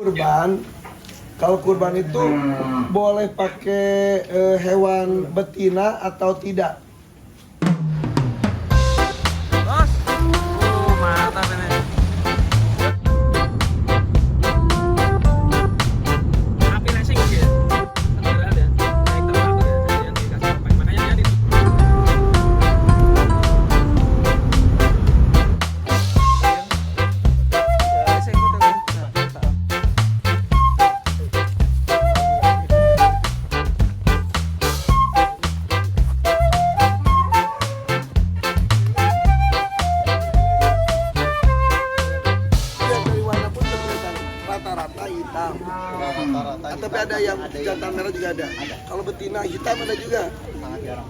kurban, kalau kurban itu boleh pakai hewan betina atau tidak? Bos, mantap ini. Api racing ya? Kendaraan ya? Naik terbang ya? Jadi yang dikasih pakai. Makanya dia di Yang dari warna pun kelihatan rata-rata hitam. Rata-rata Tapi ada yang jantan merah juga ada. Kalau betina hitam ada juga. sangat jarang.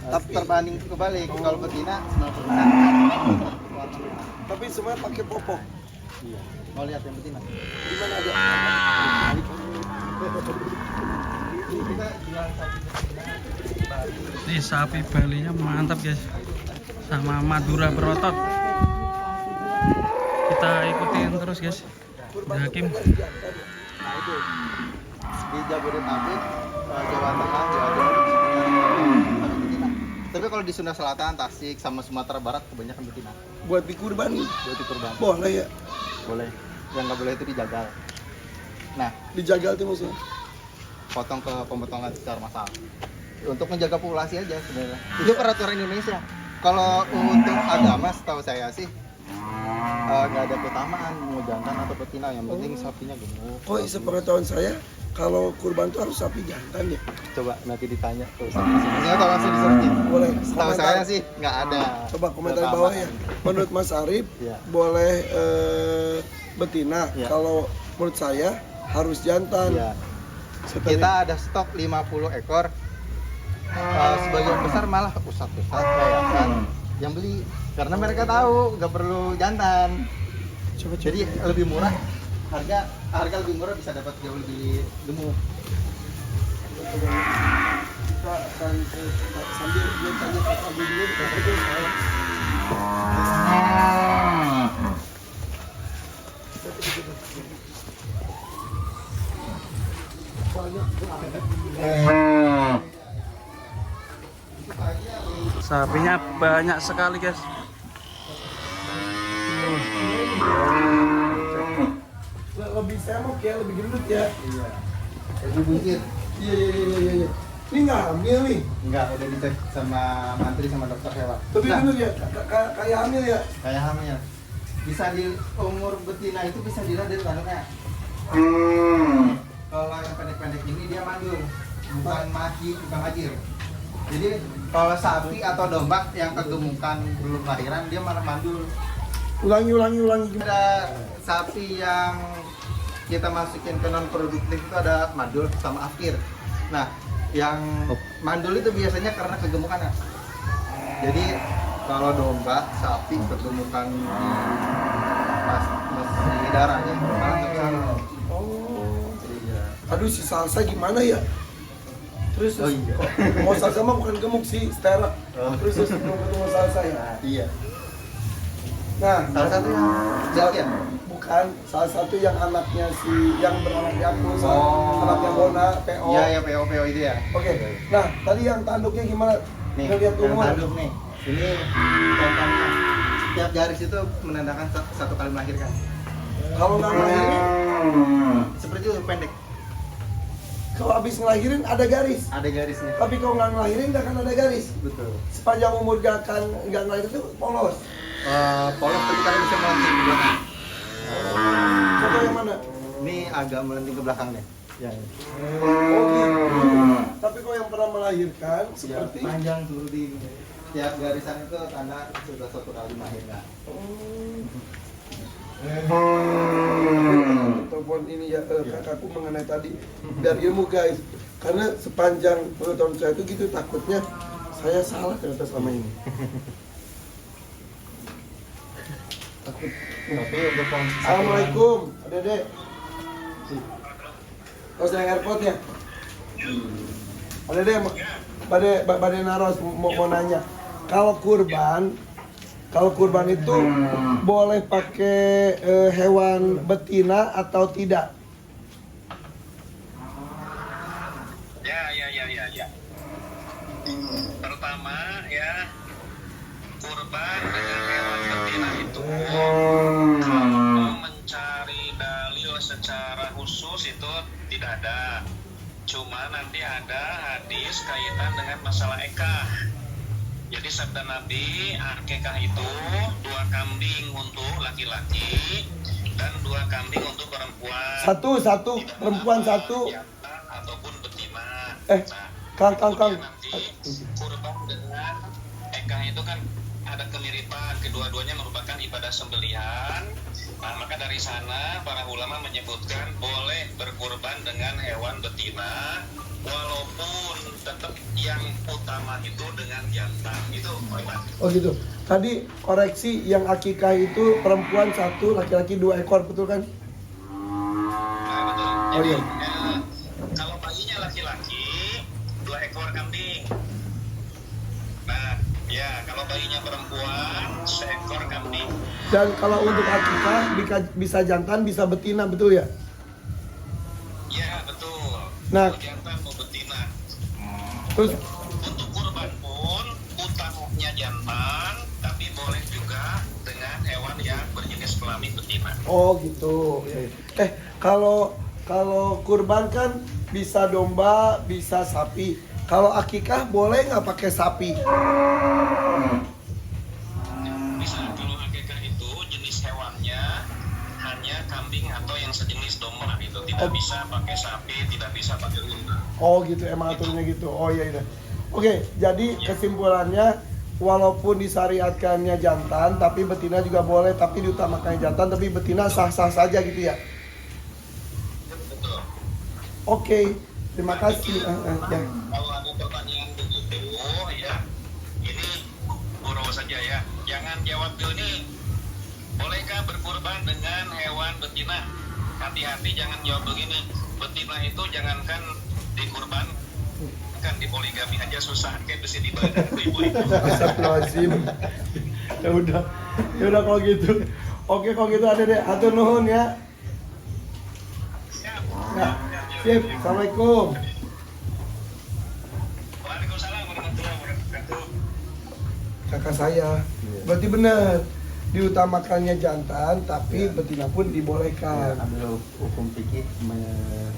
Tapi- Terbanding kebalik, kalau betina 90% warna merah. Tapi semuanya pakai popok. Iya. Mau lihat yang betina? Di mana ada? Kita jual sapi betina. Nih sapi Balinya mantap guys, sama Madura berotot. Kita ikutin terus guys. Hakim. Nah itu di Jabodetabek, Jawa Tengah, Jawa Timur, ada betina. Tapi kalau di Sunda Selatan, Tasik, sama Sumatera Barat kebanyakan betina. Buat dikurban Buat dikurban. boleh ya? Boleh. Yang nggak boleh itu dijagal. Nah, Dijagal tuh maksudnya. potong ke pemotongan secara massal untuk menjaga populasi aja sebenarnya. Itu peraturan Indonesia. Kalau untuk agama setahu saya sih nggak ada keutamaan mau jantan atau betina, yang penting sapinya gemuk. Oh, sepengetahuan saya kalau kurban tuh harus sapi jantan ya. Coba nanti ditanya ke Ustaz masing-masing atau langsung di searching. Boleh. Setahu Komentar. saya sih nggak ada. Coba komentar di bawah ya. Menurut Mas Arif Iya. boleh betina. Iya. Kalau menurut saya harus jantan. Iya. Setelah- Kita ada stok 50 ekor. Sebagian besar malah ustadz-ustadz yayasan yang beli karena mereka tahu nggak perlu jantan. coba Jadi lebih murah, harga lebih murah, bisa dapat jauh lebih gemuk. sambil dia tanya Pak Abu dulu, Pak Abu saya. Sapinya banyak sekali guys. Lebih semok ya, lebih gendut ya. Iya. Lebih bungkit. Iya. Ini nggak hamil nih. Enggak, udah dicek sama mantri sama dokter hewan. Lebih Nah, gendut ya, kayak hamil ya. kayak hamil. Bisa di umur betina itu bisa dilihat dari tanduknya. Kalau yang pendek-pendek ini dia mandul, bukan mati, bukan majir. Jadi kalau sapi atau domba yang kegemukan belum lahiran dia malah mandul. Ulangi. Ada sapi yang kita masukin ke non produktif itu ada mandul sama afkir. Nah, yang mandul itu biasanya karena kegemukan ya. Jadi kalau domba, sapi kegemukan di darahnya malah nggak bisa. Oh. Iya. Aduh, si salsa gimana ya? Terus, Oh iya. mau salsa mah bukan gemuk sih, steril. Oh. Terus belum ketemu salsa ya. Iya. Nah, Salah satu yang jelek ya? bukan salah satu yang anaknya yang beranak Yakult, Oh. anaknya Bona, PO. Iya, PO itu ya. Oke. Nah, tadi yang tanduknya gimana? Nih, Ngeliat yang umur. tanduk nih. Ini contohnya. Setiap garis itu menandakan satu kali melahirkan. Kalau nggak ngelahirin, Seperti itu pendek. kalau habis ngelahirin ada garis. Ada garisnya. Tapi kalau nggak ngelahirin nggak akan ada garis. Betul. Sepanjang umur nggak ngelahirin itu polos. Polos tapi kadang bisa melenting ke belakang. Contoh yang mana? Ini agak melenting ke belakang deh. Ya. Oh gitu. Tapi kalau yang pernah melahirkan Ya, seperti panjang turutin. Tiap garisan itu tanda sudah satu kali melahirkan. telepon ini ya kakakku mengenai tadi dari ilmu guys, karena sepanjang pengetahuan saya itu gitu, takutnya saya salah ternyata selama ini. Takut. Tapi untuk Assalamualaikum, Dede. Oh, saya airport ya. Dede, Bade Naros mau nanya, kalau kurban kalau kurban itu boleh pakai hewan betina atau tidak? Ya. Pertama ya, kurban dengan hewan betina itu kalau mencari dalil secara khusus itu tidak ada. Cuma nanti ada hadis kaitan dengan masalah ekah. Jadi sabda Nabi, akikah itu 2 kambing untuk laki-laki dan 2 kambing untuk perempuan. Satu perempuan satu. Jantan ataupun betina. Kang. Nanti kurban dengan ekah itu kan ada kemiripan, kedua-duanya merupakan ibadah sembelihan. Nah, maka dari sana para ulama menyebutkan boleh berkurban dengan hewan betina, walaupun tetap yang utama itu dengan jantan. Itu boleh. Oh gitu. Tadi koreksi, yang akikah itu perempuan 1, laki-laki 2 ekor, betul kan? Nah, betul. Oh iya. Kalau bayinya laki-laki 2 ekor kambing. Nah, ya kalau bayinya perempuan 1 ekor kambing. Dan kalau untuk akikah bisa jantan, bisa betina, betul ya? Ya betul. Nah. Mau jantan mau betina. Terus Untuk kurban pun utamanya jantan, tapi boleh juga dengan hewan yang berjenis kelamin betina. oh gitu. Kalau kurban kan bisa domba, bisa sapi. Kalau akikah boleh nggak pakai sapi? Bisa. Kalau akikah itu jenis hewannya hanya kambing atau yang sejenis domba itu, tidak bisa pakai sapi, tidak bisa pakai unta. Oh gitu, emang aturannya gitu. Oh iya. Oke, jadi kesimpulannya walaupun disyariatkannya jantan, tapi betina juga boleh, tapi diutamakannya jantan, tapi betina sah-sah saja gitu ya. Betul. Oke, terima kasih. Ya. Kalau ada pertanyaan begitu, ya, ini boro saja ya. Jangan jawab dulu nih. Bolehkah berkurban dengan hewan betina? Hati-hati, jangan jawab begini. Betina itu jangankan dikurban, kan di poligami aja susah, kayak besi di badan ibu-ibu. Astagfirullahaladzim. Ya udah kalau gitu. Oke, kalau gitu ada deh. Atur nuhun ya. Siap. Ya, sip. Assalamualaikum. Waalaikumsalam warahmatullahi wabarakatuh. Kakak saya. Berarti benar. Diutamakannya jantan, tapi betina pun dibolehkan. Ambil hukum fikih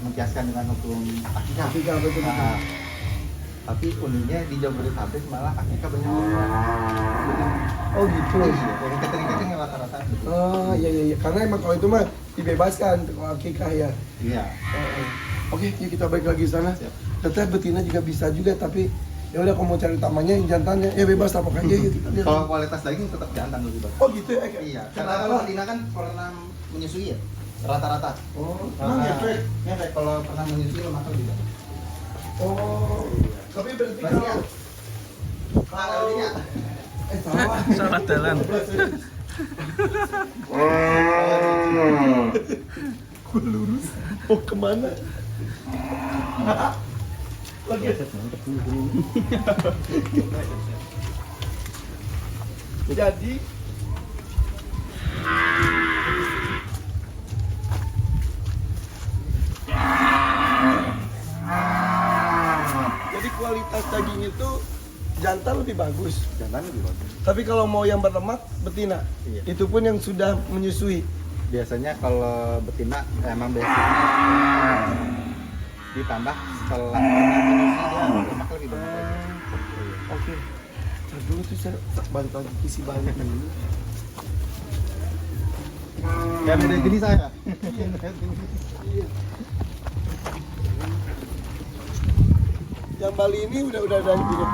mengkiaskan dengan hukum akikah. Akikah, betul. Nah, tapi uniknya di Jabodetabek malah akikah banyak korban. Oh gitu. Iya, dari catering rata-rata. Oh iya. Karena emang kalau itu mah dibebaskan kalau akikah ya. Iya. Oke, yuk kita balik lagi sana. Siap. Ternyata betina juga bisa juga, tapi ya udah kalau mau cari utamanya yang jantannya, ya bebas apa aja gitu. Kalau kualitas daging tetap jantan lebih bagus. Oh gitu ya? Iya, karena kalau betina kan pernah menyusui ya, rata-rata. Oh, emang ngefek? Ngefek kalau pernah menyusui lemak lebih bagus. Oh, tapi berarti Berarti ya? kalau salah. Salah jalan. Gue lurus, mau kemana? Lagi. Jadi kualitas daging itu jantan lebih bagus. Jantan lebih bagus. Tapi kalau mau yang berlemak, betina. Iya. Itu pun yang sudah menyusui. Biasanya kalau betina emang basicnya ditambah setelah pernah menyusui dia lemak lebih banyak lagi. Oke. Ntar dulu tuh saya balik lagi isi banyak dulu. Ya beda jenis saya. Iya. Yang Bali ini udah ada juga.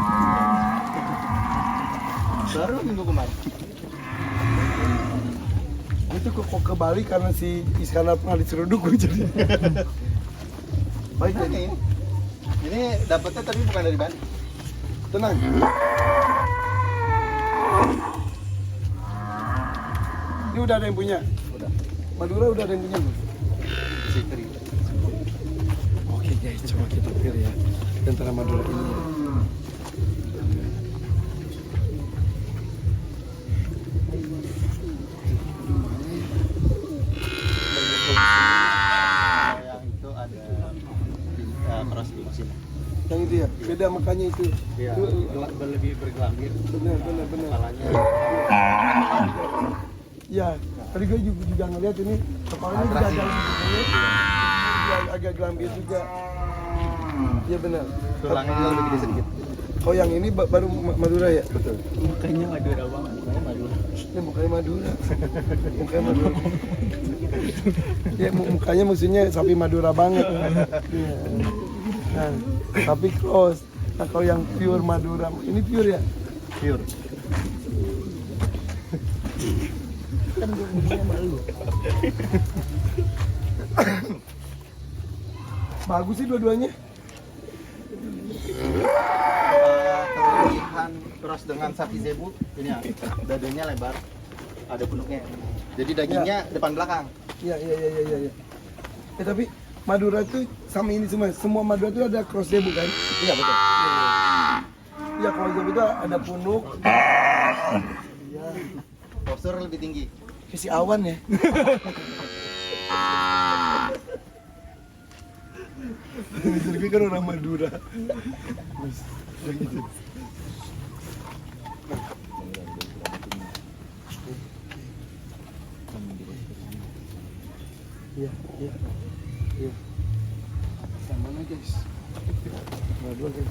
Baru minggu kemarin. Itu kok ke Bali karena si Iskandar pernah diseruduk gue jadi. Baik jadi. Ini dapetnya tapi bukan dari Bali. Tenang. Ini udah ada yang punya. Udah. Madura udah ada yang punya. Sikri. Oke guys, coba kita pilih ya antara Madura ini. keras di mesin. Yang itu ya, beda makanya itu. Iya, Itu lebih bergelambir. bener. Kepalanya. Ya, tadi gue juga ngeliat ini kepalanya juga Atraksi. agak agak gelambir juga. Iya benar. Tulangnya juga lebih gede sedikit. Oh yang ini baru Madura ya? Betul. Mukanya Madura banget, mukanya Madura. Ya mukanya Madura. Mukanya Madura. Ya mukanya maksudnya sapi Madura banget. Iya. Nah, tapi cross. Nah, kalau yang pure Madura, ini pure ya? Pure. Kan gue ngomongnya malu. Bagus sih dua-duanya. Kelebihan cross dengan sapi zebu ini ya, dadanya lebar, ada punuknya. Jadi dagingnya depan belakang. Iya. Tapi Madura itu sama ini semua Madura itu ada cross zebu kan? Iya betul. Iya kalau zebu itu ada punuk. Iya. Postur lebih tinggi. Kayak si Awan ya. Jadi kan orang Madura. Mas, kayak gitu. Iya. Sama nih guys. Madura guys.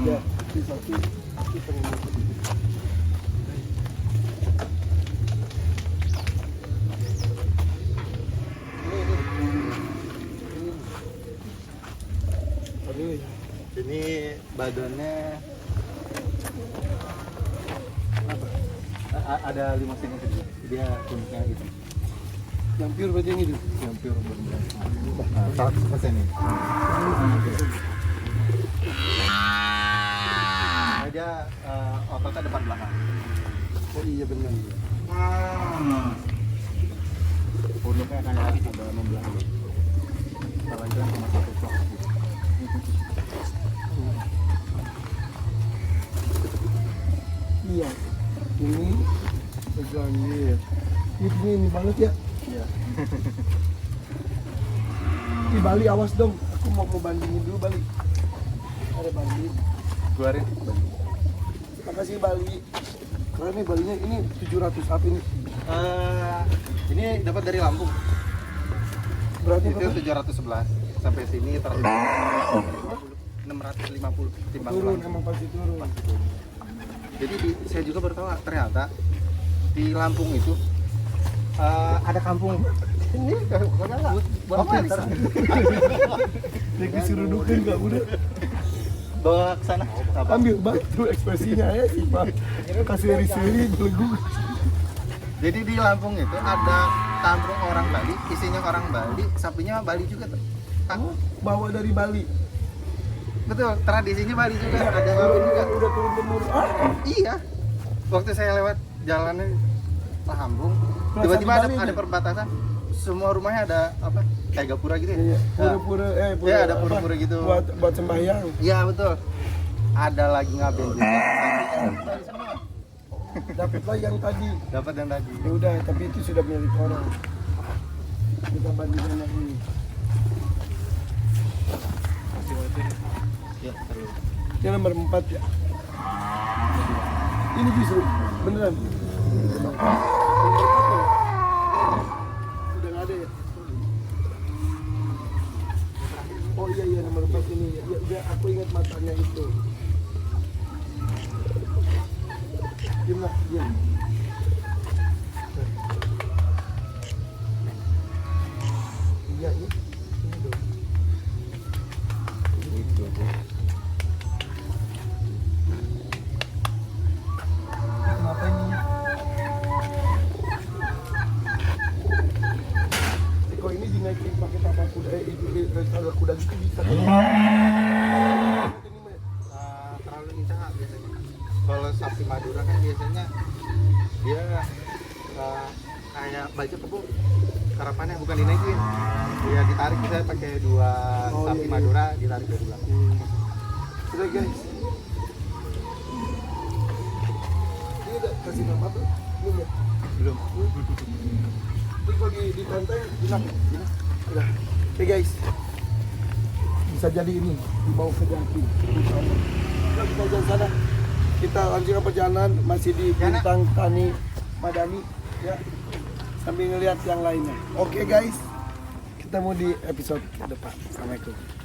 Ya, ini satu. Kita Ini badannya apa? Ada 5 cm kecil. Dia punuknya gitu. yang pure berarti yang itu. Yang pure benar. 100% nih. Nah, dia ototnya depan belakang. Oh iya benar. Punuknya kayak ada membelah. Kalau itu cuma satu blok. Iya. Ini bergelambir. Ini banget ya. Iya. Di Bali awas dong. Aku mau bandingin dulu Bali. Ada Bali. Keluarin. Makasih Bali. Karena nih Balinya ini 700 apa ini? Ini dapat dari Lampung. Berarti Itu 711 sampai sini 650 timbang turun, Lampung. emang pasti turun. Jadi saya juga baru tahu ternyata di Lampung itu ada kampung ini buat apa nih? Dia disuruh dukun nggak udah. Bawa ke sana. Apa? Ambil batu ekspresinya ya sih Pak. Kasih seri belegu. Jadi di Lampung itu ada kampung orang Bali, isinya orang Bali, sapinya Bali juga tuh. Bawa dari Bali. Betul, tradisinya Bali juga. Ada kawin juga. Udah turun temurun. Iya. Waktu saya lewat jalannya Lampung, Nah, tiba-tiba sapi ada, Bali ada nih. perbatasan. Semua rumahnya ada apa? Kayak gapura gitu ya. Iya, Nah, pura-pura Iya, ada pura-pura gitu. Buat sembahyang. Iya, betul. Ada lagi ngaben juga. Sapinya Bali semua. Dapatlah yang tadi. Dapat yang tadi. Ya udah, tapi itu sudah milik orang. Kita bandingkan yang ini. Ya, terus. Ini nomor 4 ya. Ini justru beneran. Udah nggak ada ya? Oh iya nomor 4 ini. Ya udah aku ingat matanya itu. Diam. Iya ini. Ini dong. Kenapa ini? Kok ini dinaikin pakai tapak kuda? Tapak kuda gitu bisa. Terlalu kencang biasanya. Kalau sapi Madura kan biasanya dia kayak baju kebo karapannya bukan dinaikin, dia ditarik. Saya pakai dua sapi Madura ditarik dari belakang. Udah guys. Ini udah kasih nama tuh? Belum ya? Belum. Ini kalau ditanteng, bilang. Udah. Oke guys. bisa jadi ini dibawa ke Jati. Insyaallah. Yuk kita jalan sana. Kita lanjutkan perjalanan masih di Bintang Tani Madani ya. Sambil ngelihat yang lainnya. Oke guys. Kita mau di episode depan. Assalamualaikum.